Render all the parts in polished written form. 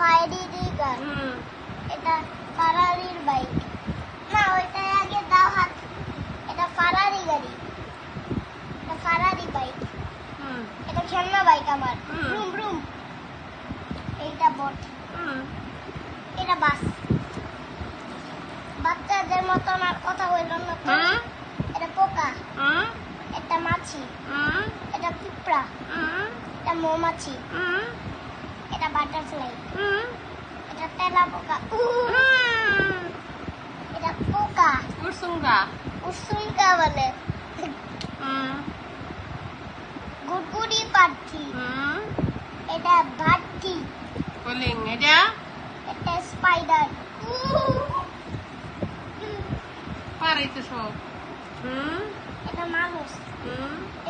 Fiery গান, এটা ফারারির bike. না, ওইটা আগে দাও হাত। এটা ফারারি গাড়ি, এটা ফারারি বাইক। এটা খেলনা বাইক আমার, ব্রুম ব্রুম। এইটা বট, এটা বাস। বাচ্চাদের মতন আর কথা হইল না তো। এটা পোকা, এটা মাছি, এটা পিঁপড়া, এটা মৌমাছি, এটা বাটারফ্লাই, এটা তেলা পোকা, এটা পোকা, উড়সুঙ্গা বলে, গুড়গুড়ি পাখি, এটা ভাট্টি, এটা স্পাইডার। এটা মানুষ,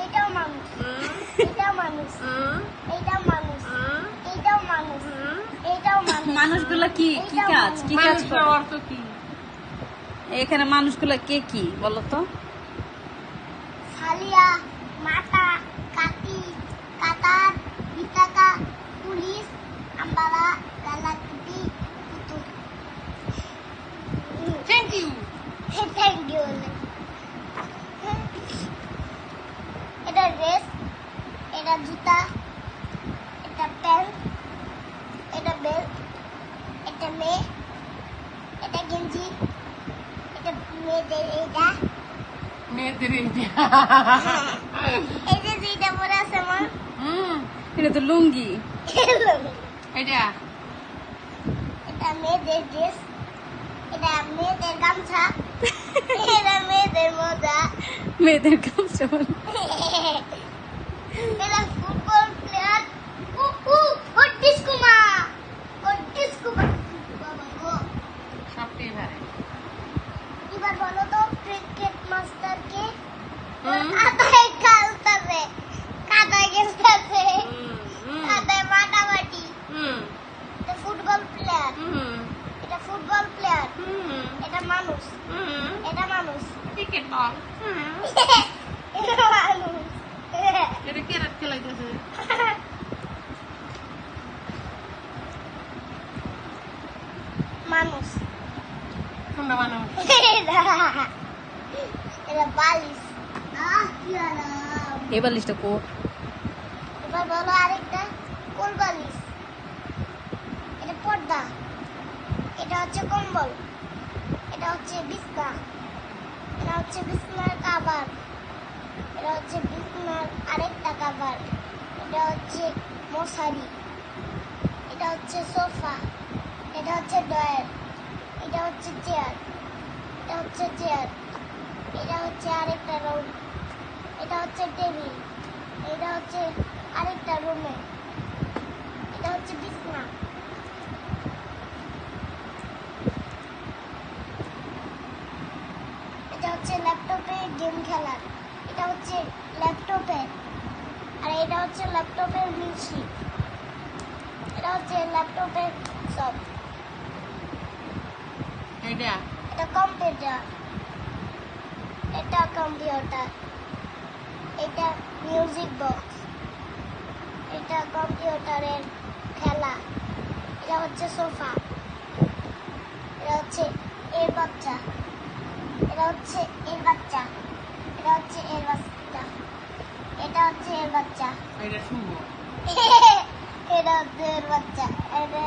এইটাও মানুষ, এইটাও মানুষ, এইটাও মানুষ, এইটাও মানুষ, এইটাও মানুষ। মানুষগুলা কি কি কাজ করে? এখানে মানুষগুলা কে কি বলো তো? সালিয়া, মাতা, কাকি, কাতার, বিতাকা, পুলিশ, আম্বালা, গালাকুটি, কুতুব। Thank you. Thank you. এটা ড্রেস, এটা জুতা, এটা প্যান্ট, এটা বেল্ট, এটা মেয়ে, এটা গেঞ্জি, এটা মেয়েদের, এটা মেয়েদের এই যে যেটা পরে আছে আমার, এটা তো লুঙ্গি। এটা এটা মেয়েদের ড্রেস, এটা মেয়েদের গামছা, এটা মেয়েদের মোজা, মেয়েদের গামছা বলে। এটা ফুটবল প্লেয়ার, হট্টিস কুমা, হট্টিস কুমা। বাবা গো, সবটাই ভালো। এবার বলো তো ক্রিকেট মাস্টার কে? কাদায় খেলতেছে, কাদায় খেলতেছে, কাদায় মাটামাটি। এটা ফুটবল প্লেয়ার, এটা ফুটবল প্লেয়ার, এটা মানুষ, এটা মানুষ, ক্রিকেট বল। এটা মানুষ। এটা ক্যারেট খেলাইতেছে। মানুষ, কোনটা মানুষ? এটা বালিশ। কি আরাম। এই বালিশটা কো? এবার বলো আরেকটা, কোল বালিশ। এটা পর্দা, এটা হচ্ছে কম্বল, এটা হচ্ছে বিছনা, এটা হচ্ছে বিছনার কাভার, এটা হচ্ছে বিছনার আরেকটা কাভার, এটা হচ্ছে মশারি, এটা হচ্ছে সোফা, এটা হচ্ছে ডয়ার, এটা হচ্ছে চেয়ার, এটা হচ্ছে চেয়ার, এটা হচ্ছে আরেকটা রুম, এটা হচ্ছে টেবিল, এটা হচ্ছে আরেকটা রুমে, এটা হচ্ছে বিছনা। এটা হচ্ছে ল্যাপটপে গেম খেলার, এটা হচ্ছে ল্যাপটপে, আর এটা হচ্ছে ল্যাপটপের মিউজিক, এটা হচ্ছে ল্যাপটপের সব। এটা এটা কম্পিউটার, এটা কম্পিউটার, এটা মিউজিক বক্স, এটা কম্পিউটারের খেলা, এটা হচ্ছে সোফা, এটা হচ্ছে এর বাচ্চা, এটা হচ্ছে এর বাচ্চা, এটা হচ্ছে এর বাচ্চা, এটা হচ্ছে এর বাচ্চা, এটা শুনবো। এটা হচ্ছে এর বাচ্চা, এটা